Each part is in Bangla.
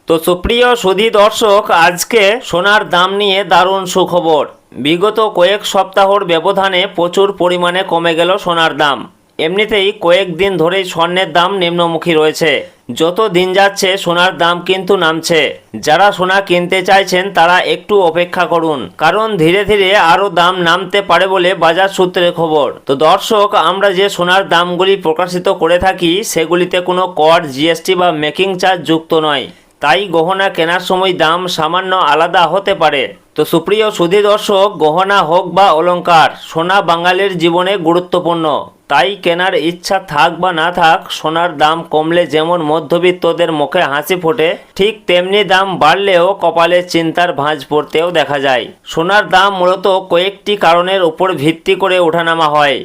তো সুপ্রিয় সুধী দর্শক, আজকে সোনার দাম নিয়ে দারুণ সুখবর। বিগত কয়েক সপ্তাহর ব্যবধানে প্রচুর পরিমাণে কমে গেল সোনার দাম। এমনিতেই কয়েকদিন ধরেই স্বর্ণের দাম নিম্নমুখী রয়েছে। যত দিন যাচ্ছে সোনার দাম কিন্তু নামছে। যারা সোনা কিনতে চাইছেন তারা একটু অপেক্ষা করুন, কারণ ধীরে ধীরে আরও দাম নামতে পারে বলে বাজার সূত্রের খবর। তো দর্শক, আমরা যে সোনার দামগুলি প্রকাশিত করে থাকি সেগুলিতে কোনো কর, জিএসটি বা মেকিং চার্জ যুক্ত নয়। তাই গহনা কেনার সময় দাম সামান্য আলাদা হতে পারে। তো সুপ্রিয় সুধী দর্শক, গহনা হোক বা অলংকার, সোনা বাঙালির জীবনে গুরুত্বপূর্ণ। তাই কেনার ইচ্ছা থাক বা না থাক, সোনার দাম কমলে যেমন মধ্যবিত্তদের মুখে হাসি ফোটে, ঠিক তেমনি দাম বাড়লেও কপালে চিন্তার ভাঁজ পড়তেও দেখা যায়। সোনার দাম মূলত কয়েকটি কারণের উপর ভিত্তি করে ওঠানামা হয়,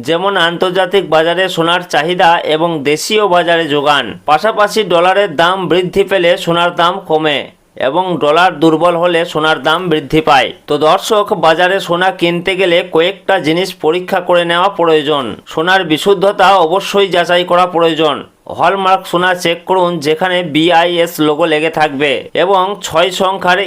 যেমন আন্তর্জাতিক বাজারে সোনার চাহিদা এবং দেশীয় বাজারে যোগান। পাশাপাশি ডলারের দাম বৃদ্ধি পেলে সোনার দাম কমে এবং ডলার দুর্বল হলে সোনার দাম বৃদ্ধি পায়। তো দর্শক, বাজারে সোনা কিনতে গেলে কয়েকটা জিনিস পরীক্ষা করে নেওয়া প্রয়োজন। সোনার বিশুদ্ধতা অবশ্যই যাচাই করা প্রয়োজন। হলমার্ক সোনা চেক করুন, যেখানে BIS লোগো লেগে থাকবে এবং 6 সংখ্যার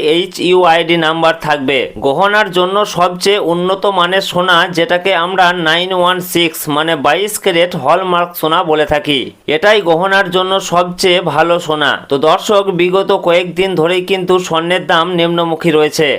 HUID নাম্বার থাকবে। গহনার জন্য সবচেয়ে উন্নত মানের সোনা, যেটাকে আমরা 916 মানে 22 ক্যারেট হলমার্ক সোনা বলে থাকি, এটাই গহনার জন্য সবচেয়ে ভালো সোনা। তো দর্শক, বিগত কয়েকদিন ধরেই কিন্তু স্বর্ণের দাম নিম্নমুখী রয়েছে।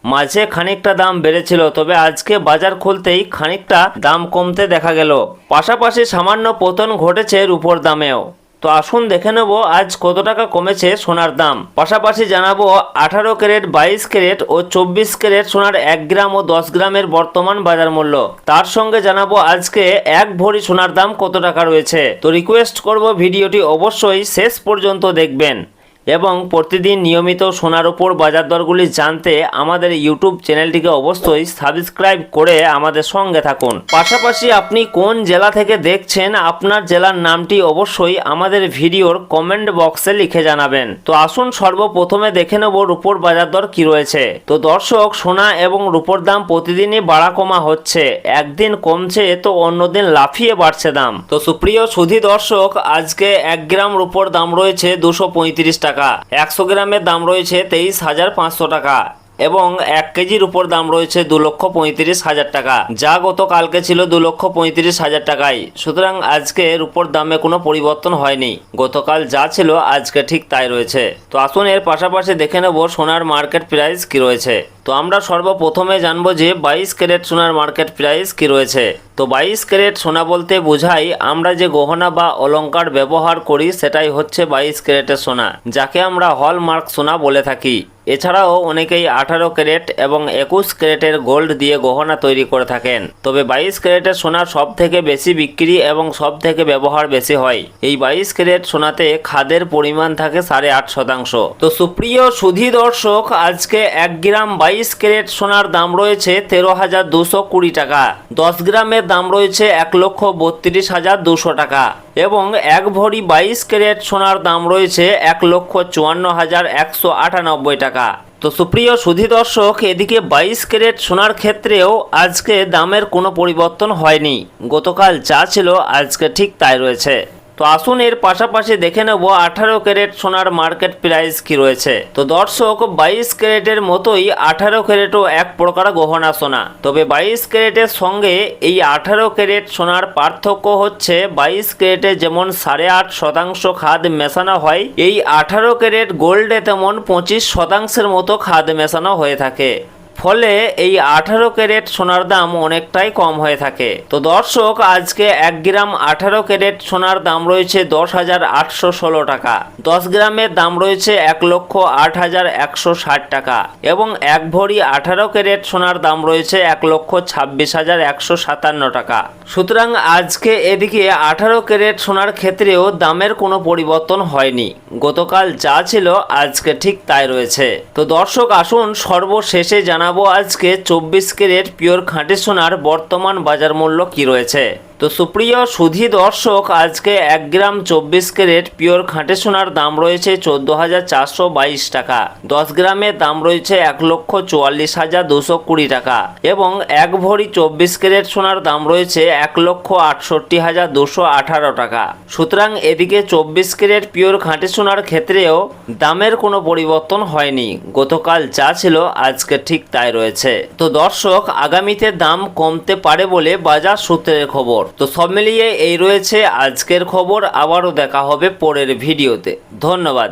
মাঝে খানিকটা দাম বেড়েছিল, তবে আজকে বাজার খুলতেই খানিকটা দাম কমতে দেখা গেল। পাশাপাশি সামান্য পতন ঘটেছে রূপোর দামেও। তো আসুন দেখে নেব আজ কত টাকা কমেছে সোনার দাম। পাশাপাশি জানাবো 18 ক্যারেট, 22 ক্যারেট ও 24 ক্যারেট সোনার 1 গ্রাম ও 10 গ্রামের বর্তমান বাজার মূল্য। তার সঙ্গে জানাবো আজকে 1 ভরি সোনার দাম কত টাকা রয়েছে। তো রিকোয়েস্ট করব ভিডিওটি অবশ্যই শেষ পর্যন্ত দেখবেন এবং প্রতিদিন নিয়মিত সোনার উপর বাজার দরগুলি জানতে আমাদের ইউটিউব চ্যানেলটিকে অবশ্যই সাবস্ক্রাইব করে আমাদের সঙ্গে থাকুন। পাশাপাশি আপনি কোন জেলা থেকে দেখছেন, আপনার জেলার নামটি অবশ্যই আমাদের ভিডিওর কমেন্ট বক্সে লিখে জানাবেন। তো আসুন সর্বপ্রথমে দেখে নেব রূপোর বাজার দর কি রয়েছে। তো দর্শক, সোনা এবং রূপোর দাম প্রতিদিনই বাড়া কমা হচ্ছে। একদিন কমছে তো অন্যদিন লাফিয়ে বাড়ছে দাম। তো সুপ্রিয় সুধী দর্শক, আজকে 1 গ্রাম রূপোর দাম রয়েছে 235 টাকা। 100 গ্রামের দাম রয়েছে 23,500 টাকা এবং 1 কেজির উপর দাম রয়েছে 2,35,000 টাকা, যা গতকালকে ছিল 2,35,000 টাকায়। সুতরাং আজকে রূপোর দামে কোনো পরিবর্তন হয়নি। গতকাল যা ছিল আজকে ঠিক তাই রয়েছে। তো আসুন এর পাশাপাশি দেখে নেব সোনার মার্কেট প্রাইস কি রয়েছে। তো আমরা সর্বপ্রথমে জানবো যে 22 ক্যারেট সোনার মার্কেট প্রাইস কি রয়েছে। তো 22 ক্যারেট সোনা বলতে বোঝাই আমরা যে গহনা বা অলংকার ব্যবহার করি সেটাই হচ্ছে 22 ক্যারেটের সোনা, যাকে আমরা হলমার্ক সোনা বলে থাকি। এছাড়াও অনেকেই 18 ক্যারেট এবং 21 ক্যারেটের গোল্ড দিয়ে গহনা তৈরি করে থাকেন। তবে 22 ক্যারেটের সোনা সব থেকে বেশি বিক্রি এবং সব থেকে ব্যবহার বেশি হয়। এই 22 ক্যারেট সোনাতে খাদের পরিমাণ থাকে 8.5%। তো সুপ্রিয় সুধী দর্শক, আজকে 1 গ্রাম 22 ক্যারেট সোনার দাম রয়েছে 13,220 টাকা। 10 গ্রামের দাম রয়েছে 1,32,200 টাকা এবং 1 ভরি 22 ক্যারেট সোনার দাম রয়েছে 1,54,198 টাকা। তো সুপ্রিয় সুধী দর্শক, এদিকে 22 ক্যারেট সোনার ক্ষেত্রেও আজকে দামের কোনো পরিবর্তন হয়নি। গতকাল যা ছিল আজকে ঠিক তাই রয়েছে। তো আসুন এর পাশাপাশি দেখে নেব 18 ক্যারেট সোনার মার্কেট প্রাইস কি রয়েছে। তো দর্শক, 22 ক্যারেটের মতোই 18 ক্যারেটও এক প্রকার গহনা সোনা। তবে 22 ক্যারেটের সঙ্গে এই 18 ক্যারেট সোনার পার্থক্য হচ্ছে 22 ক্যারেটে যেমন 8.5% খাদ মেশানো হয়, এই 18 ক্যারেট গোল্ডে তেমন 25% মতো খাদ মেশানো হয়ে থাকে। ফলে এই 18 ক্যারেট সোনার দাম অনেকটাই কম হয়ে থাকে। তো দর্শক, আজকে 1 গ্রাম 18 ক্যারেট সোনার দাম রয়েছে 10,816 টাকা। 10 গ্রামের দাম রয়েছে 1,08,160 টাকা এবং 1 ভরি 18 ক্যারেট সোনার দাম রয়েছে 1,26,157 টাকা। সুতরাং আজকে এদিকে 18 ক্যারেট সোনার ক্ষেত্রেও দামের কোনো পরিবর্তন হয়নি। গতকাল যা ছিল আজকে ঠিক তাই রয়েছে। তো দর্শক, আসুন সর্বশেষে জানাবো আজকে 24 ক্যারেট পিওর খাঁটি সোনার বর্তমান বাজার মূল্য কি রয়েছে। তো তো সুপ্রিয় সুধী দর্শক, আজকে 1 গ্রাম 24 ক্যারেট পিওর খাঁটি সোনার দাম রয়েছে 14,422 টাকা। 10 গ্রামের দাম রয়েছে 1,44,220 টাকা এবং 1 ভরি 24 ক্যারেট সোনার দাম রয়েছে 1,68,218 টাকা। সুতরাং এদিকে 24 ক্যারেট পিওর খাঁটি সোনার ক্ষেত্রেও দামের কোনো পরিবর্তন হয়নি। গতকাল যা ছিল আজকে ঠিক তাই রয়েছে। তো দর্শক, আগামীতে দাম কমতে পারে বলে বাজার সূত্রের খবর। তো সব মিলিয়ে এই রয়েছে আজকের খবর। আবারও দেখা হবে পরের ভিডিওতে। ধন্যবাদ।